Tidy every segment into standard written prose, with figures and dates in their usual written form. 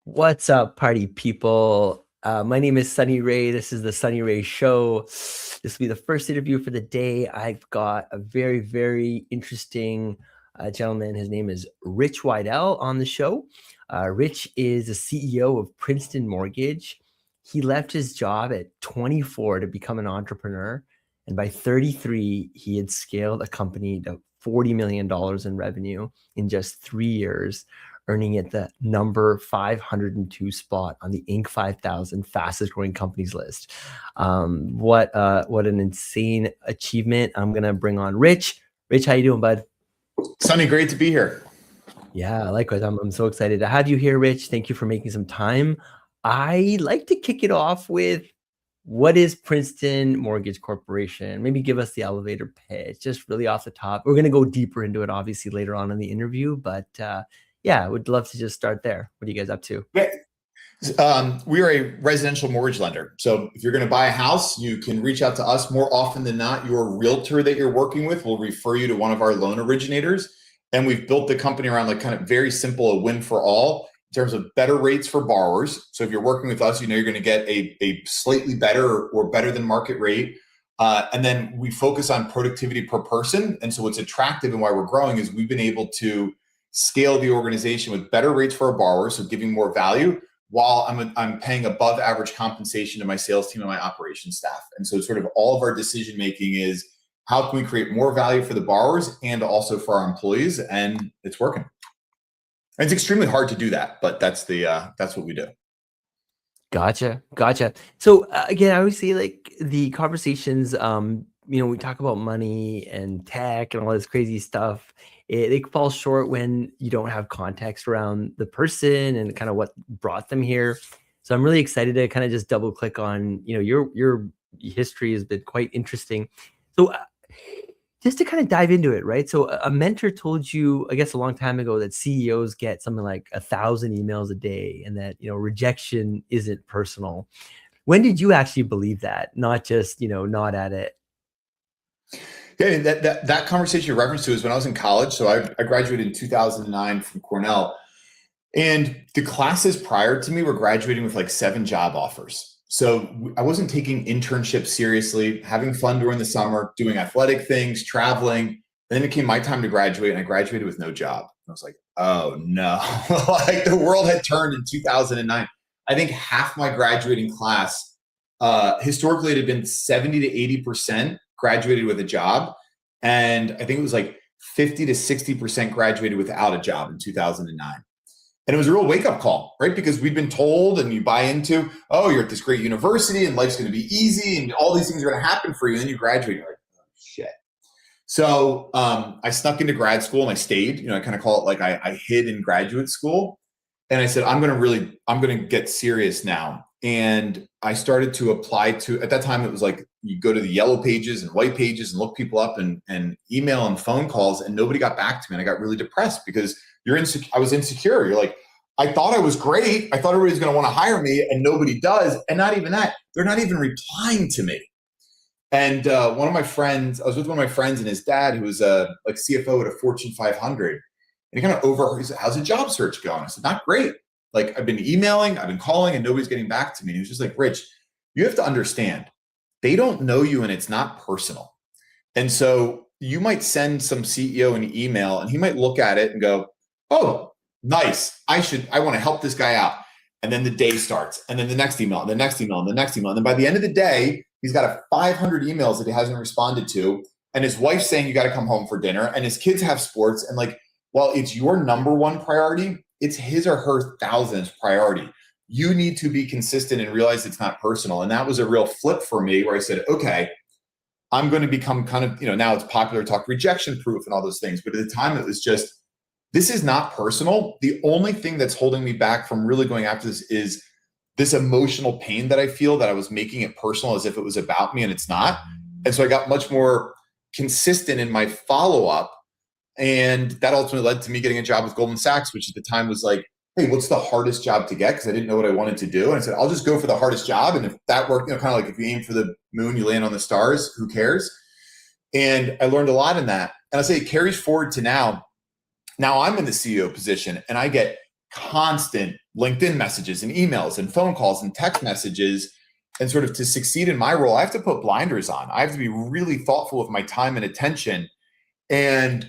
What's up, party people? My name is Sunny Ray. This is the Sunny Ray Show. This will be the first interview for the day. I've got a very, very interesting gentleman. His name is Rich Weidel on the show. Rich is the CEO of Princeton Mortgage. He left his job at 24 to become an entrepreneur. And by 33, he had scaled a company to $40 million in revenue in just 3 years, earning it the number 502 spot on the Inc. 5000 fastest growing companies list. What an insane achievement. I'm gonna bring on Rich. Rich, how you doing, bud? Sunny, great to be here. Yeah, likewise. I'm so excited to have you here, Rich. Thank you for making some time. I like to kick it off with, what is Princeton Mortgage Corporation? Maybe give us the elevator pitch, just really off the top. We're going to go deeper into it, obviously, later on in the interview. But yeah, I would love to just start there. What are you guys up to? We are a residential mortgage lender. So if you're going to buy a house, you can reach out to us. More often than not, your realtor that you're working with will refer you to one of our loan originators. And we've built the company around like kind of very simple, a win for all in terms of better rates for borrowers. So if you're working with us, you know you're going to get a slightly better or better than market rate. And then we focus on productivity per person. And so what's attractive and why we're growing is we've been able to scale the organization with better rates for our borrowers, so giving more value, while I'm paying above average compensation to my sales team and my operations staff. And so sort of all of our decision making is, how can we create more value for the borrowers and also for our employees? And it's working. And it's extremely hard to do that, but that's what we do. Gotcha. So again, I always say, like, the conversations, we talk about money and tech and all this crazy stuff. It falls short when you don't have context around the person and kind of what brought them here. So I'm really excited to kind of just double click on, your history has been quite interesting. So just to kind of dive into it, right? So a mentor told you, I guess, a long time ago, that CEOs get something like 1,000 emails a day, and that, rejection isn't personal. When did you actually believe that? Not just, nod at it. Yeah, that conversation you referenced to is when I was in college. So I graduated in 2009 from Cornell. And the classes prior to me were graduating with like 7 job offers. So I wasn't taking internships seriously, having fun during the summer, doing athletic things, traveling. And then it came my time to graduate, and I graduated with no job. I was like, oh no, like the world had turned in 2009. I think half my graduating class, historically it had been 70 to 80% graduated with a job. And I think it was like 50 to 60% graduated without a job in 2009. And it was a real wake-up call, right? Because we'd been told, and you buy into, oh, you're at this great university and life's going to be easy and all these things are going to happen for you. And then you graduate, you're like, oh, shit. So I snuck into grad school and I stayed. I kind of call it like I hid in graduate school. And I said, I'm going to get serious now. And I started to apply to, at that time, it was like you go to the yellow pages and white pages and look people up and email and phone calls, and nobody got back to me. And I got really depressed because I was insecure. You're like, I thought I was great. I thought everybody's going to want to hire me, and nobody does. And not even that, they're not even replying to me. And I was with one of my friends and his dad, who was like CFO at a Fortune 500. And he kind of overheard, he said, how's the job search going? I said, not great. Like, I've been emailing, I've been calling, and nobody's getting back to me. And he was just like, Rich, you have to understand, they don't know you and it's not personal. And so you might send some CEO an email and he might look at it and go, oh, nice. I want to help this guy out. And then the day starts, and then the next email, and the next email, and the next email. And then by the end of the day, he's got 500 emails that he hasn't responded to. And his wife's saying, you got to come home for dinner. And his kids have sports. And like, while it's your number one priority, it's his or her 1,000th priority. You need to be consistent and realize it's not personal. And that was a real flip for me, where I said, okay, I'm going to become kind of, now it's popular to talk rejection proof and all those things. But at the time, it was just, this is not personal. The only thing that's holding me back from really going after this is this emotional pain that I feel, that I was making it personal as if it was about me, and it's not. And so I got much more consistent in my follow-up. And that ultimately led to me getting a job with Goldman Sachs, which at the time was like, hey, what's the hardest job to get? Because I didn't know what I wanted to do. And I said, I'll just go for the hardest job. And if that worked, kind of like if you aim for the moon, you land on the stars, who cares? And I learned a lot in that. And I say it carries forward to now. Now I'm in the CEO position, and I get constant LinkedIn messages and emails and phone calls and text messages. And sort of to succeed in my role, I have to put blinders on. I have to be really thoughtful with my time and attention. And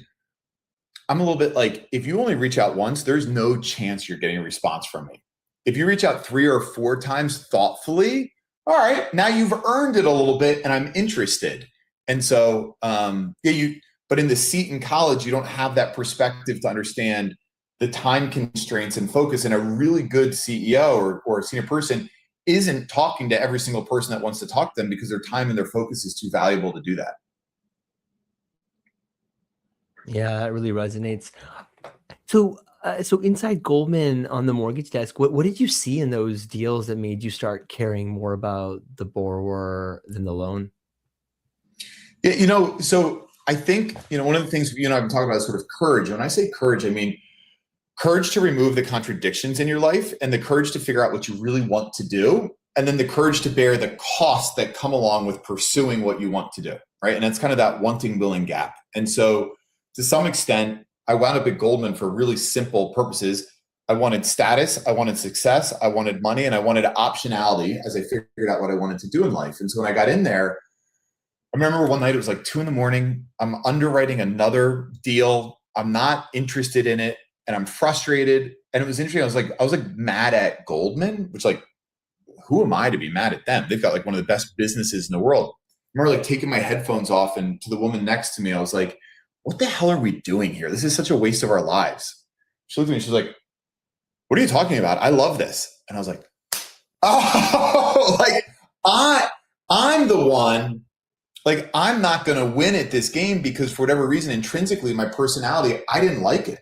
I'm a little bit like, if you only reach out once, there's no chance you're getting a response from me. If you reach out 3 or 4 times thoughtfully, all right, now you've earned it a little bit and I'm interested. And so, but in the seat in college, you don't have that perspective to understand the time constraints and focus. And a really good CEO or a senior person isn't talking to every single person that wants to talk to them because their time and their focus is too valuable to do that. Yeah, that really resonates. So, so inside Goldman on the mortgage desk, what did you see in those deals that made you start caring more about the borrower than the loan? Yeah, so I think, one of the things you and I have been talking about is sort of courage. When I say courage, I mean courage to remove the contradictions in your life and the courage to figure out what you really want to do. And then the courage to bear the costs that come along with pursuing what you want to do, right? And that's kind of that wanting, willing gap. And so to some extent, I wound up at Goldman for really simple purposes. I wanted status, I wanted success, I wanted money, and I wanted optionality as I figured out what I wanted to do in life. And so when I got in there, I remember one night it was like 2 a.m. I'm underwriting another deal. I'm not interested in it. And I'm frustrated. And it was interesting. I was like mad at Goldman, which like, who am I to be mad at them? They've got like one of the best businesses in the world. I remember like taking my headphones off and to the woman next to me, I was like, what the hell are we doing here? This is such a waste of our lives. She looked at me, she was like, what are you talking about? I love this. And I was like, oh, like I'm the one, like I'm not going to win at this game because for whatever reason, intrinsically, my personality, I didn't like it.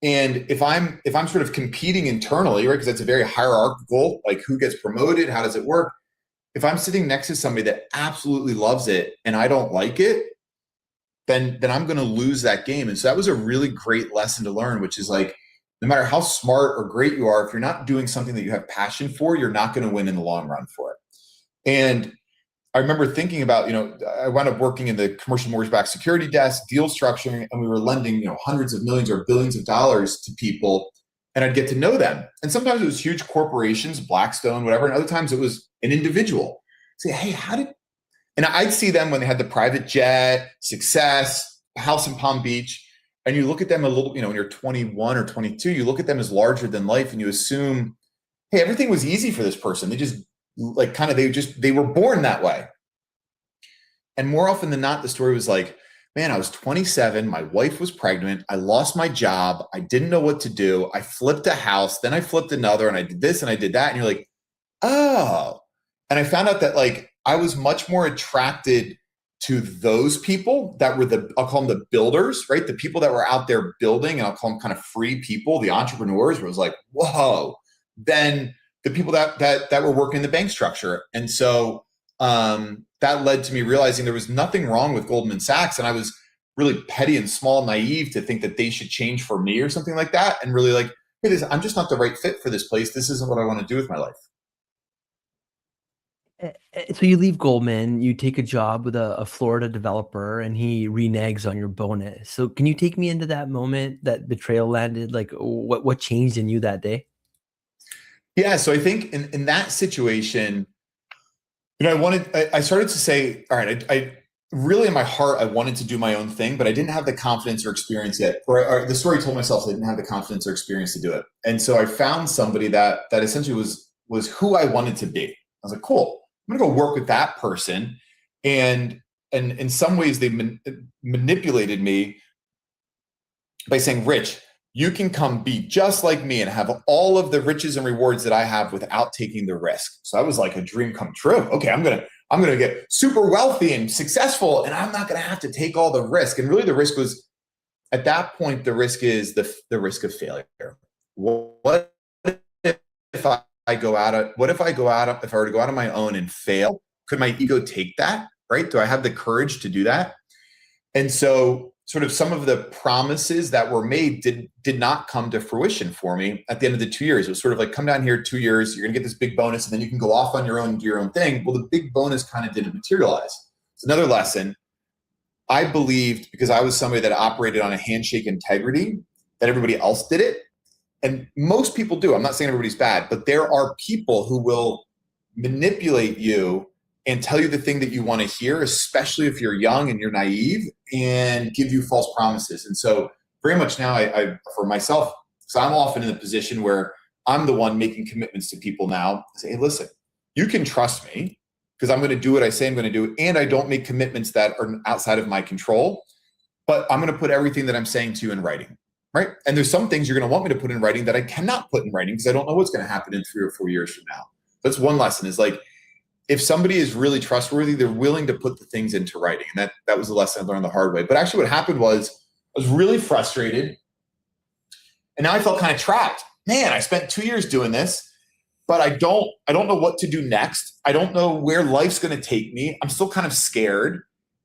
And if I'm sort of competing internally, right, because that's a very hierarchical, like who gets promoted, how does it work? If I'm sitting next to somebody that absolutely loves it and I don't like it, then I'm going to lose that game. And so that was a really great lesson to learn, which is like, no matter how smart or great you are, if you're not doing something that you have passion for, you're not going to win in the long run for it. And I remember thinking about, I wound up working in the commercial mortgage-backed security desk, deal structuring, and we were lending, hundreds of millions or billions of dollars to people, and I'd get to know them. And sometimes it was huge corporations, Blackstone, whatever, and other times it was an individual. Say, hey, and I'd see them when they had the private jet, success, house in Palm Beach, and you look at them a little, when you're 21 or 22, you look at them as larger than life, and you assume, hey, everything was easy for this person. They just they were born that way. And more often than not, the story was like, man, I was 27. My wife was pregnant. I lost my job. I didn't know what to do. I flipped a house. Then I flipped another and I did this and I did that. And you're like, oh. And I found out that like, I was much more attracted to those people that were I'll call them the builders, right? The people that were out there building, and I'll call them kind of free people, the entrepreneurs, where it was like, whoa, than the people that were working in the bank structure. And so that led to me realizing there was nothing wrong with Goldman Sachs. And I was really petty and small, naive to think that they should change for me or something like that. And really like, hey, I'm just not the right fit for this place. This isn't what I want to do with my life. So you leave Goldman, you take a job with a Florida developer, and he reneges on your bonus. So can you take me into that moment that betrayal landed? Like what changed in you that day? Yeah. So I think in that situation, I started to say, all right, I really in my heart, I wanted to do my own thing, but I didn't have the confidence or experience yet. Or the story told myself I didn't have the confidence or experience to do it. And so I found somebody that essentially was who I wanted to be. I was like, cool, I'm going to go work with that person. And in some ways they manipulated me by saying, Rich, you can come be just like me and have all of the riches and rewards that I have without taking the risk. So that was like a dream come true. Okay, I'm gonna get super wealthy and successful, and I'm not gonna have to take all the risk. And really, the risk was at that point. The risk is the risk of failure. What if I go out? If I were to go out on my own and fail, could my ego take that? Right? Do I have the courage to do that? And so sort of some of the promises that were made did not come to fruition for me at the end of the 2 years. It was sort of like, come down here 2 years, you're gonna get this big bonus, and then you can go off on your own and do your own thing. Well, the big bonus kind of didn't materialize. It's another lesson. I believed, because I was somebody that operated on a handshake integrity, that everybody else did it. and most people do. I'm not saying everybody's bad, but there are people who will manipulate you and tell you the thing that you want to hear, especially if you're young and you're naive, and give you false promises. And so very much now I for myself, so I'm often in the position where I'm the one making commitments to people now. I say, hey, listen, you can trust me because I'm going to do what I say I'm going to do. And I don't make commitments that are outside of my control, but I'm going to put everything that I'm saying to you in writing. Right. And there's some things you're going to want me to put in writing that I cannot put in writing because I don't know what's going to happen in 3 or 4 years from now. That's one lesson is like, if somebody is really trustworthy, they're willing to put the things into writing. And that was a lesson I learned the hard way. But actually what happened was I was really frustrated. And now I felt kind of trapped. Man, I spent 2 years doing this, but I don't know what to do next. I don't know where life's going to take me. I'm still kind of scared.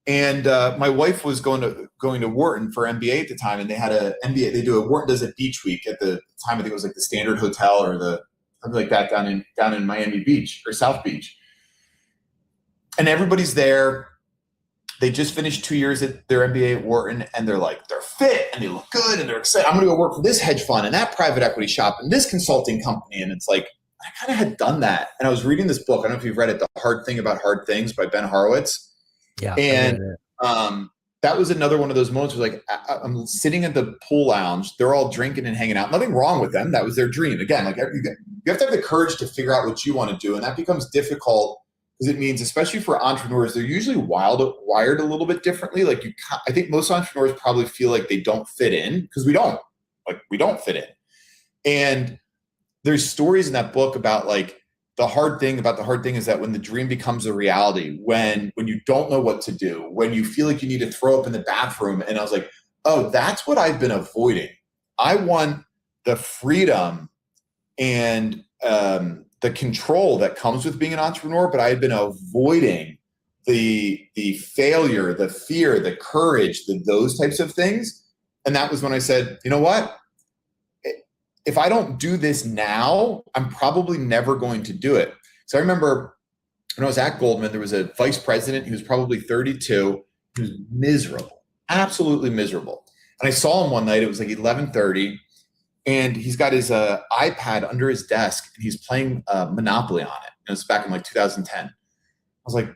And my wife was going to Wharton for MBA at the time, and they had a MBA. They do a Wharton does a beach week at the time. I think it was like the Standard Hotel or the something like that down in Miami Beach or South Beach. And everybody's there. They just finished 2 years at their MBA at Wharton, and they're fit and they look good and they're excited. I'm going to go work for this hedge fund and that private equity shop and this consulting company. And it's like, I kind of had done that. And I was reading this book. I don't know if you've read it, The Hard Thing About Hard Things by Ben Horowitz. Yeah. And that was another one of those moments where like, I'm sitting at the pool lounge. They're all drinking and hanging out. Nothing wrong with them. That was their dream. Again, like you have to have the courage to figure out what you want to do. And that becomes difficult because it means, especially for entrepreneurs, they're usually wired a little bit differently. Like I think most entrepreneurs probably feel like they don't fit in because we don't fit in. And there's stories in that book about like, the hard thing is that when the dream becomes a reality, when you don't know what to do, when you feel like you need to throw up in the bathroom. And I was like, oh, that's what I've been avoiding. I want the freedom and the control that comes with being an entrepreneur, but I had been avoiding the failure, the fear, the courage, those types of things. And that was when I said, you know what? If I don't do this now, I'm probably never going to do it. So I remember when I was at Goldman, there was a vice president who was probably 32. He was miserable, absolutely miserable. And I saw him one night. It was like 11:30, and he's got his iPad under his desk, and he's playing Monopoly on it. And it was back in like 2010. I was like,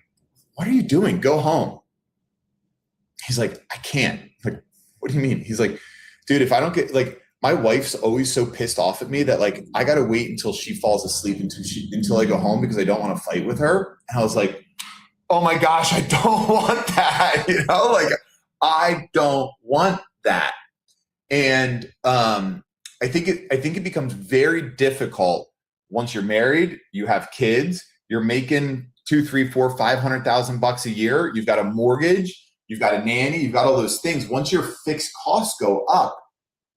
"What are you doing? Go home." He's like, "I can't." I'm like, what do you mean? He's like, "Dude, if I don't get like." My wife's always so pissed off at me that like I gotta wait until she falls asleep until I go home because I don't want to fight with her. And I was like, oh my gosh, I don't want that. Like I don't want that. And I think it becomes very difficult once you're married, you have kids, you're making $200,000, $300,000, $400,000, $500,000 a year. You've got a mortgage, you've got a nanny, you've got all those things. Once your fixed costs go up,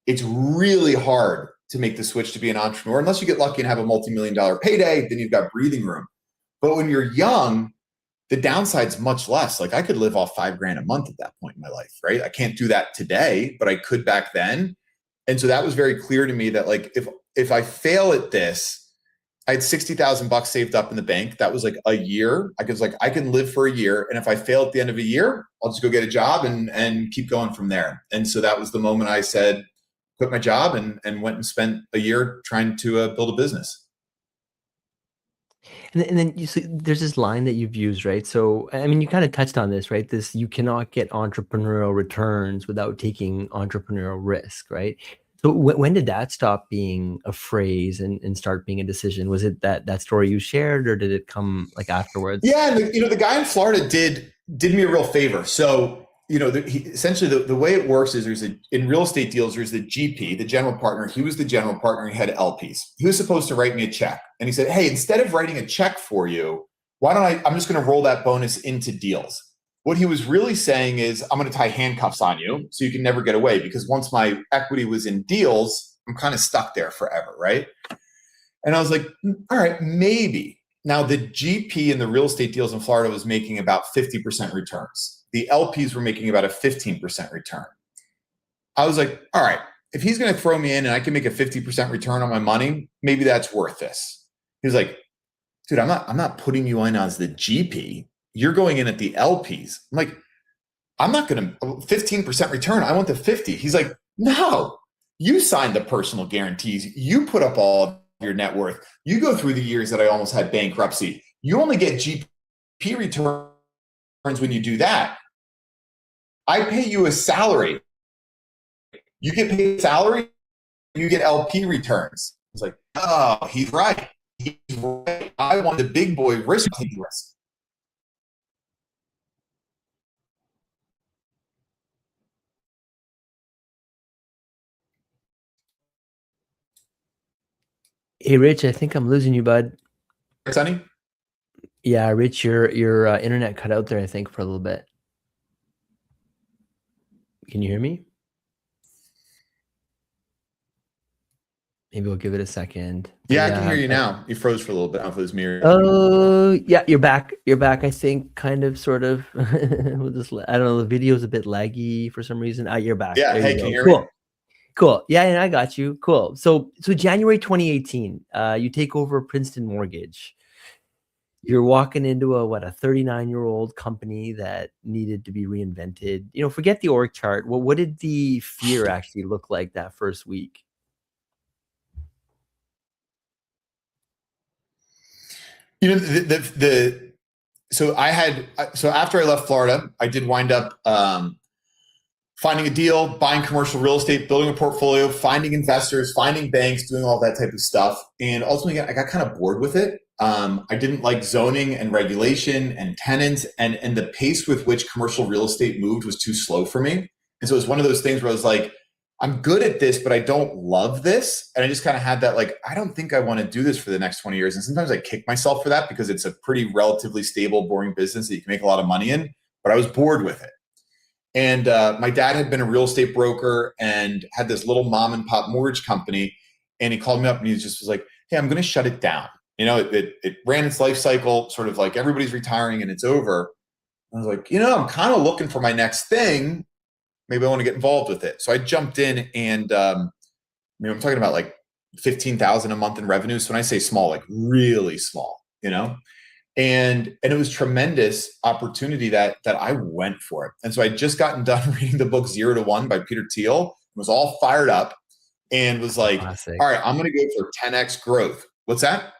it's really hard to make the switch to be an entrepreneur unless you get lucky and have a multi-million-dollar payday, then you've got breathing room. But when you're young, the downside's much less. Like I could live off $5,000 a month at that point in my life, right? I can't do that today, but I could back then. And so that was very clear to me that like, if I fail at this, I had $60,000 saved up in the bank. That was like a year. I can live for a year. And if I fail at the end of a year, I'll just go get a job and keep going from there. And so that was the moment I said, quit my job and went and spent a year trying to build a business. And then you see, there's this line that you've used, right? So, I mean, you kind of touched on this, right? You cannot get entrepreneurial returns without taking entrepreneurial risk, right? So when did that stop being a phrase and start being a decision? Was it that story you shared, or did it come like afterwards? Yeah, and the guy in Florida did me a real favor. So essentially the way it works is in real estate deals, there's the GP, the general partner. He was the general partner. He had LPs. He was supposed to write me a check. And he said, hey, instead of writing a check for you, why don't I'm just going to roll that bonus into deals. What he was really saying is, I'm going to tie handcuffs on you so you can never get away, because once my equity was in deals, I'm kind of stuck there forever, right? And I was like, all right, maybe. Now the GP in the real estate deals in Florida was making about 50% returns. The LPs were making about a 15% return. I was like, all right, if he's going to throw me in and I can make a 50% return on my money, maybe that's worth this. He was like, dude, I'm not putting you in as the GP. You're going in at the LPs. I'm like, I'm not going to 15% return. I want the 50. He's like, no, You signed the personal guarantees. You put up all of your net worth. You go through the years that I almost had bankruptcy. You only get GP returns when you do that. I pay you a salary. You get paid salary, you get LP returns. It's like, oh, he's right. He's right. I want the big boy risk taking risk. Hey, Rich, I think I'm losing you, bud. Sonny? Yeah, Rich, your internet cut out there, I think, for a little bit. Can you hear me? Maybe we'll give it a second. Yeah, I can hear you now. You froze for a little bit. I don't know if it was me. Oh, yeah, you're back. You're back, I think, kind of, sort of. We'll just, I don't know, the video's a bit laggy for some reason. You're back. Yeah, There hey, you can go. you hear Cool. me? Cool. Yeah, and I got you. Cool. So January 2018, you take over Princeton Mortgage. You're walking into a 39-year-old company that needed to be reinvented. You know, forget the org chart. Well, what did the fear actually look like that first week? You know, so after I left Florida, I did wind up finding a deal, buying commercial real estate, building a portfolio, finding investors, finding banks, doing all that type of stuff. And ultimately, I got kind of bored with it. I didn't like zoning and regulation and tenants, and the pace with which commercial real estate moved was too slow for me. And so it was one of those things where I was like, I'm good at this, but I don't love this. And I just kind of had that, like, I don't think I want to do this for the next 20 years. And sometimes I kick myself for that because it's a pretty relatively stable, boring business that you can make a lot of money in, but I was bored with it. And my dad had been a real estate broker and had this little mom and pop mortgage company. And he called me up and he just was like, hey, I'm going to shut it down. You know, it ran its life cycle, sort of like everybody's retiring and it's over. I was like, I'm kind of looking for my next thing. Maybe I want to get involved with it. So I jumped in and, I'm talking about like 15,000 a month in revenue. So when I say small, like really small, and it was tremendous opportunity that I went for it. And so I just gotten done reading the book 0 to 1 by Peter Thiel, was all fired up and was like, Classic. all right, I'm going to go for 10x growth. What's that?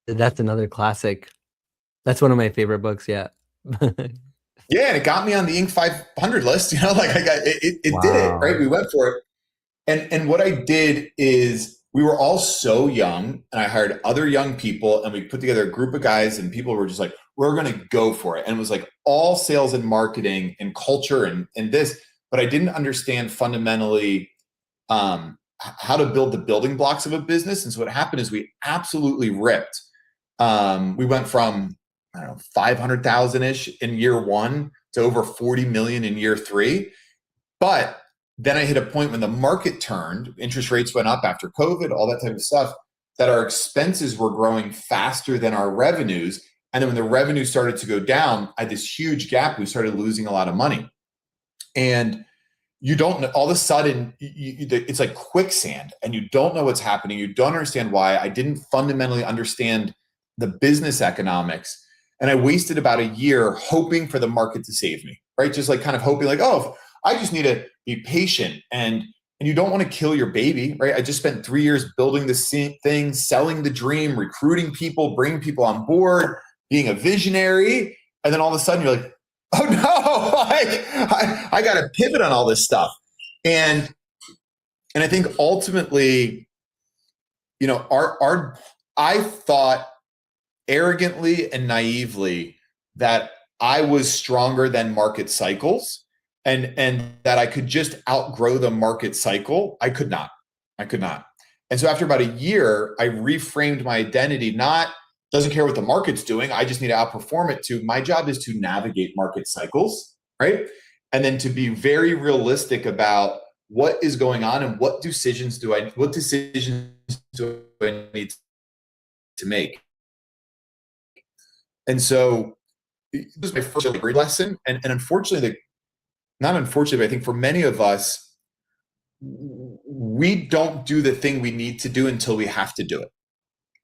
That's another classic. That's one of my favorite books. Yeah. Yeah. And it got me on the Inc. 500 list, like I got, it did it, right? We went for it. And what I did is we were all so young and I hired other young people and we put together a group of guys and people were just like, we're going to go for it. And it was like all sales and marketing and culture and this, but I didn't understand fundamentally how to build the building blocks of a business. And so what happened is we absolutely ripped. We went from, 500,000-ish in year one to over 40 million in year three. But then I hit a point when the market turned, interest rates went up after COVID, all that type of stuff, that our expenses were growing faster than our revenues. And then when the revenue started to go down, I had this huge gap. We started losing a lot of money. And you don't know, all of a sudden, it's like quicksand and you don't know what's happening. You don't understand why. I didn't fundamentally understand the business economics. And I wasted about a year hoping for the market to save me, right? Just like kind of hoping like, oh, I just need to be patient and you don't want to kill your baby, right? I just spent 3 years building this thing, selling the dream, recruiting people, bringing people on board, being a visionary. And then all of a sudden you're like, oh no, I got to pivot on all this stuff. And I think ultimately, I thought arrogantly and naively that I was stronger than market cycles and that I could just outgrow the market cycle. I could not. And so after about a year, I reframed my identity, not doesn't care what the market's doing. I just need to outperform it to my job is to navigate market cycles, right? And then to be very realistic about what is going on and what decisions do I need to make. And so this was my first grade lesson. And unfortunately, not unfortunately, but I think for many of us, we don't do the thing we need to do until we have to do it.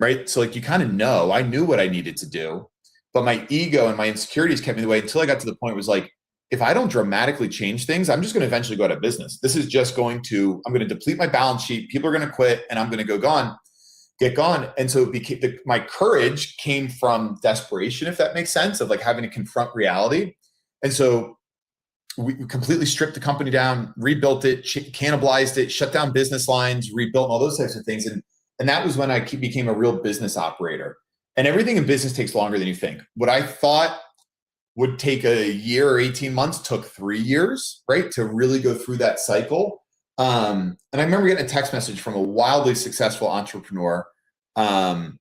Right. So like you kind of I knew what I needed to do, but my ego and my insecurities kept me the way until I got to the point where it was like, if I don't dramatically change things, I'm just going to eventually go out of business. This is just I'm going to deplete my balance sheet. People are going to quit and I'm going to get gone. And so it became my courage came from desperation, if that makes sense, of like having to confront reality. And so we completely stripped the company down, rebuilt it, cannibalized it, shut down business lines, rebuilt all those types of things. And that was when I became a real business operator. And everything in business takes longer than you think. What I thought would take a year or 18 months took 3 years, right, to really go through that cycle. And I remember getting a text message from a wildly successful entrepreneur. And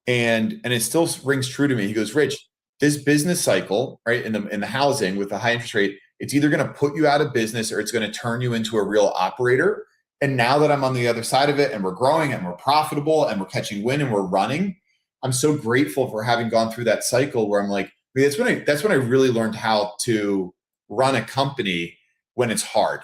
it still rings true to me. He goes, Rich, this business cycle, right, in the housing with the high interest rate, it's either going to put you out of business or it's going to turn you into a real operator. And now that I'm on the other side of it and we're growing and we're profitable and we're catching wind and we're running, I'm so grateful for having gone through that cycle where I'm like, that's when I really learned how to run a company when it's hard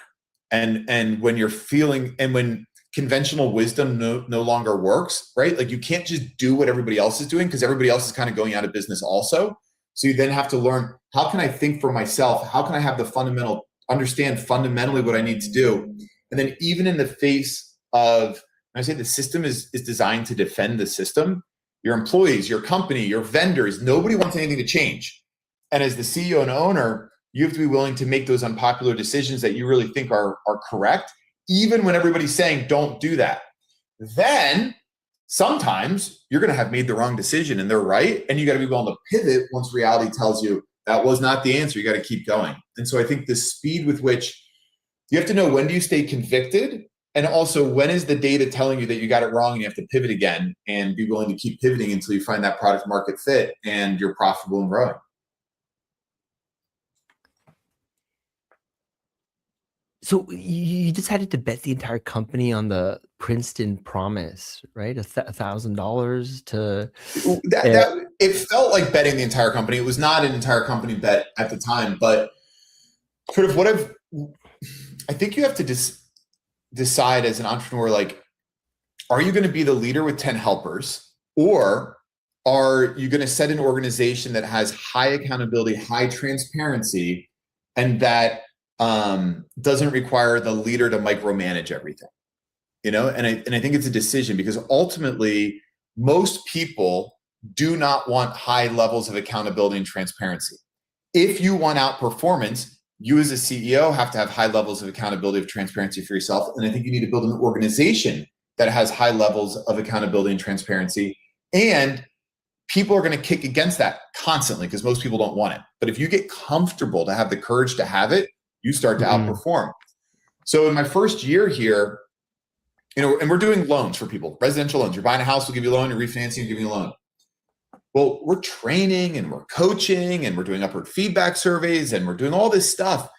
and when you're feeling and when conventional wisdom no longer works, right? Like you can't just do what everybody else is doing because everybody else is kind of going out of business also. So you then have to learn, how can I think for myself? How can I have understand fundamentally what I need to do? And then even in the face of, when I say the system is designed to defend the system, your employees, your company, your vendors, nobody wants anything to change. And as the CEO and owner, you have to be willing to make those unpopular decisions that you really think are correct, even when everybody's saying, don't do that. Then sometimes you're going to have made the wrong decision and they're right. And you got to be willing to pivot once reality tells you that was not the answer. You got to keep going. And so I think the speed with which you have to know, when do you stay convicted? And also, when is the data telling you that you got it wrong and you have to pivot again, and be willing to keep pivoting until you find that product market fit and you're profitable and growing. So you decided to bet the entire company on the Princeton promise, right? $1,000 to it felt like betting the entire company. It was not an entire company bet at the time, but sort of I think you have to decide as an entrepreneur, like, are you going to be the leader with 10 helpers, or are you going to set an organization that has high accountability, high transparency, and that doesn't require the leader to micromanage everything, And I think it's a decision, because ultimately most people do not want high levels of accountability and transparency. If you want outperformance, you as a CEO have to have high levels of accountability, of transparency for yourself. And I think you need to build an organization that has high levels of accountability and transparency. And people are going to kick against that constantly because most people don't want it. But if you get comfortable to have the courage to have it, you start to outperform. So in my first year here, and we're doing loans for people, residential loans. You're buying a house, we'll give you a loan. You're refinancing, we'll give you a loan. Well, we're training and we're coaching and we're doing upward feedback surveys and we're doing all this stuff.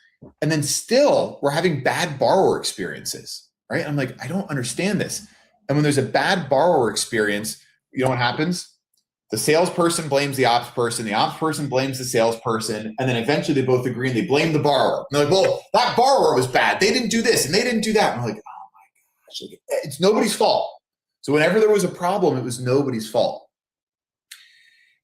And then still we're having bad borrower experiences, right? I'm like, I don't understand this. And when there's a bad borrower experience, you know what happens? The salesperson blames the ops person blames the salesperson, and then eventually they both agree and they blame the borrower. And they're like, well, that borrower was bad. They didn't do this and they didn't do that. And I'm like, oh my gosh, it's nobody's fault. So whenever there was a problem, it was nobody's fault.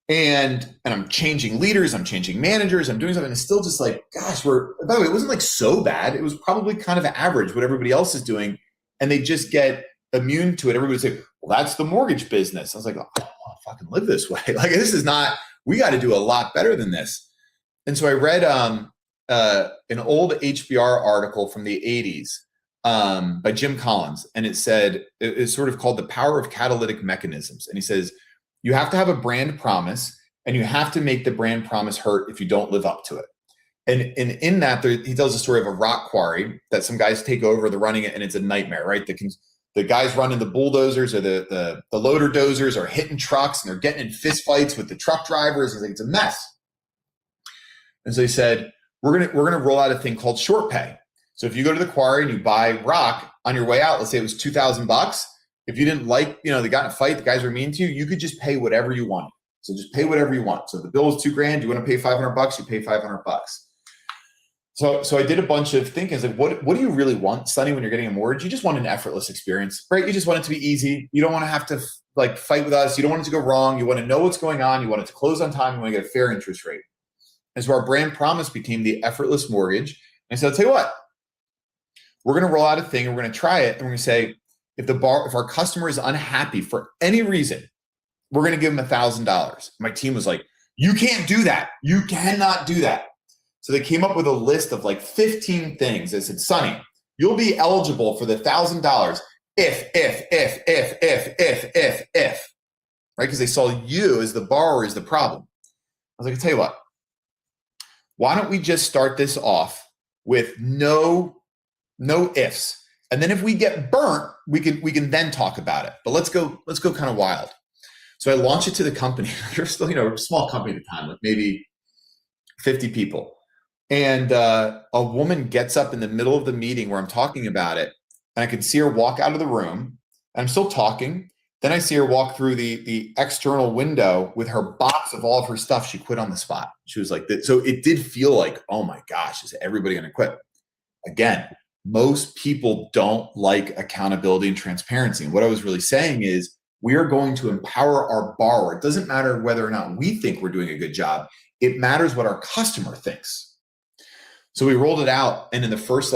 And I'm changing leaders, I'm changing managers, I'm doing something. It's still just like, gosh, by the way, it wasn't like so bad. It was probably kind of average what everybody else is doing. And they just get immune to it. Everybody's like, well, that's the mortgage business. I was like, oh, I don't want to fucking live this way. Like, this is not, we got to do a lot better than this. And so I read an old HBR article from the 80s by Jim Collins. And it said, it's sort of called The Power of Catalytic Mechanisms. And he says, you have to have a brand promise, and you have to make the brand promise hurt if you don't live up to it. And in that, he tells the story of a rock quarry that some guys take over, they're running it, and it's a nightmare, right? The guys running the bulldozers or the loader dozers are hitting trucks, and they're getting in fist fights with the truck drivers. It's a mess. And so he said, we're gonna roll out a thing called short pay. So if you go to the quarry and you buy rock on your way out, let's say it was $2,000. If you didn't like, they got in a fight, the guys were mean to you, you could just pay whatever you want. So just pay whatever you want. So if the bill is $2,000, you want to pay $500, you pay $500. So I did a bunch of thinking. I was like, what do you really want, Sonny, when you're getting a mortgage? You just want an effortless experience, right? You just want it to be easy. You don't want to have to fight with us. You don't want it to go wrong. You want to know what's going on. You want it to close on time. You want to get a fair interest rate. And so our brand promise became the effortless mortgage. And I said, I'll tell you what, we're going to roll out a thing and we're going to try it. And we're going to say, if our customer is unhappy for any reason, we're going to give them $1,000. My team was like, you can't do that. You cannot do that. So they came up with a list of like 15 things. They said, Sonny, you'll be eligible for the $1,000 if, right? Because they saw you as the borrower is the problem. I was like, I'll tell you what, why don't we just start this off with no ifs. And then if we get burnt, we can then talk about it. But let's go kind of wild. So I launched it to the company. You're still, a small company at the time, like maybe 50 people. And a woman gets up in the middle of the meeting where I'm talking about it, and I can see her walk out of the room. And I'm still talking. Then I see her walk through the external window with her box of all of her stuff. She quit on the spot. She was like, so it did feel like, oh my gosh, is everybody going to quit? Again, most people don't like accountability and transparency. And what I was really saying is, we are going to empower our borrower. It doesn't matter whether or not we think we're doing a good job. It matters what our customer thinks. So we rolled it out, and in the first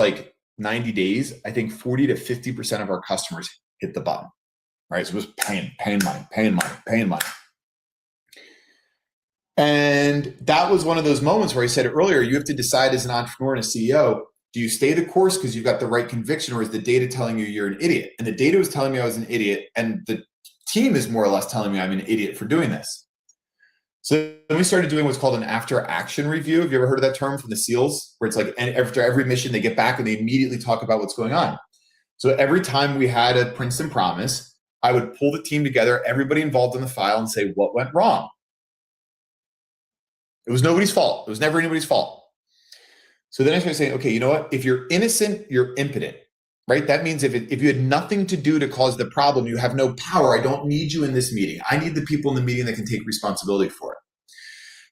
90 days, I think 40 to 50% of our customers hit the button, right? So it was paying money. And that was one of those moments where I said earlier, you have to decide as an entrepreneur and a CEO, do you stay the course because you've got the right conviction, or is the data telling you you're an idiot? And the data was telling me I was an idiot, and the team is more or less telling me I'm an idiot for doing this. So then we started doing what's called an after action review. Have you ever heard of that term from the SEALs, where it's like after every mission they get back and they immediately talk about what's going on? So every time we had a Princeton promise, I would pull the team together, everybody involved in the file, and say, what went wrong? It was nobody's fault. It was never anybody's fault. So then I started saying, okay, you know what? If you're innocent, you're impotent, right? That means if you had nothing to do to cause the problem, you have no power. I don't need you in this meeting. I need the people in the meeting that can take responsibility for it.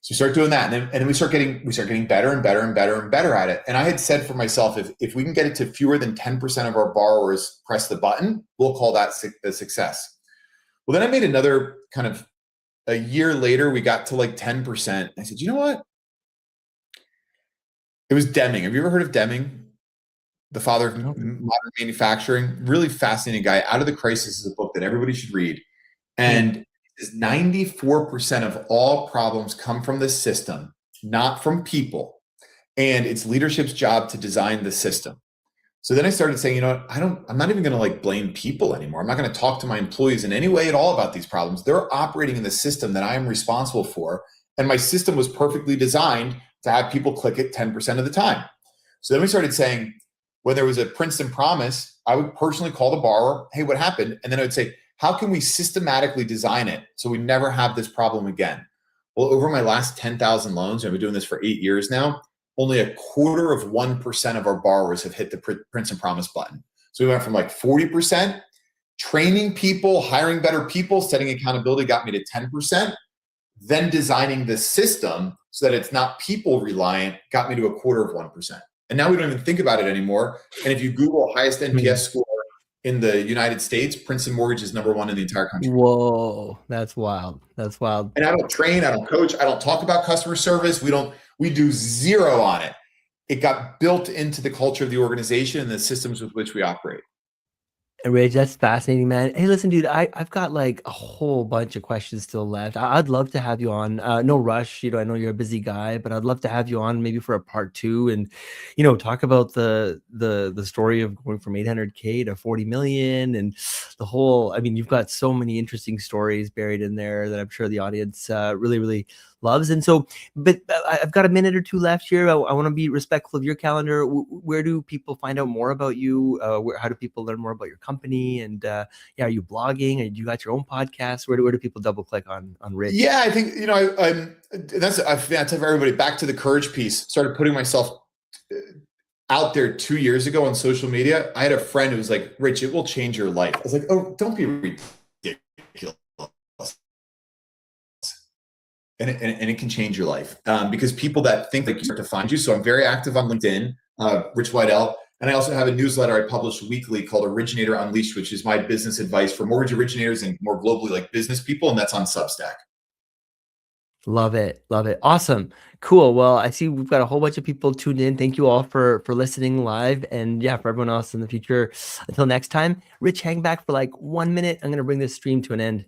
So we start doing that. And then we start getting better and better and better and better at it. And I had said for myself, if we can get it to fewer than 10% of our borrowers press the button, we'll call that a success. Well, then I made another kind of, a year later, we got to 10%. I said, you know what? It was Deming. Have you ever heard of Deming? The father of modern manufacturing. Really fascinating guy. Out of the Crisis is a book that everybody should read. And 94% of all problems come from the system, not from people. And it's leadership's job to design the system. So then I started saying, you know what, I'm not even going to blame people anymore. I'm not going to talk to my employees in any way at all about these problems. They're operating in the system that I am responsible for. And my system was perfectly designed to have people click it 10% of the time. So then we started saying, when there was a Princeton promise, I would personally call the borrower, hey, what happened? And then I would say, how can we systematically design it so we never have this problem again? Well, over my last 10,000 loans, I've been doing this for 8 years now, only 1/4% of our borrowers have hit the Princeton promise button. So we went from 40%, training people, hiring better people, setting accountability got me to 10%. Then designing the system so that it's not people reliant got me to 1/4%. And now we don't even think about it anymore. And if you Google highest NPS score in the United States, Princeton Mortgage is #1 in the entire country. Whoa, that's wild. That's wild. And I don't train, I don't coach, I don't talk about customer service. We do zero on it. It got built into the culture of the organization and the systems with which we operate. And Rich, that's fascinating, man. Hey, listen, dude, I've got a whole bunch of questions still left. I'd love to have you on. No rush, I know you're a busy guy, but I'd love to have you on maybe for a part 2 and, talk about the story of going from 800K to 40 million and the whole. I mean, you've got so many interesting stories buried in there that I'm sure the audience really, really loves. And so, but I've got a minute or two left here. I want to be respectful of your calendar. Where do people find out more about you? How do people learn more about your company? And are you blogging? And you got your own podcast? Where do people double click on Rich? Yeah, I think I tell everybody back to the courage piece. Started putting myself out there 2 years ago on social media. I had a friend who was like, "Rich, it will change your life." I was like, "Oh, don't be ridiculous." And it can change your life because people that think you start to find you. So I'm very active on LinkedIn, Rich Weidel. And I also have a newsletter I publish weekly called Originator Unleashed, which is my business advice for mortgage originators and more globally business people. And that's on Substack. Love it. Love it. Awesome. Cool. Well, I see we've got a whole bunch of people tuned in. Thank you all for listening live. And yeah, for everyone else in the future, until next time, Rich, hang back for like 1 minute. I'm going to bring this stream to an end.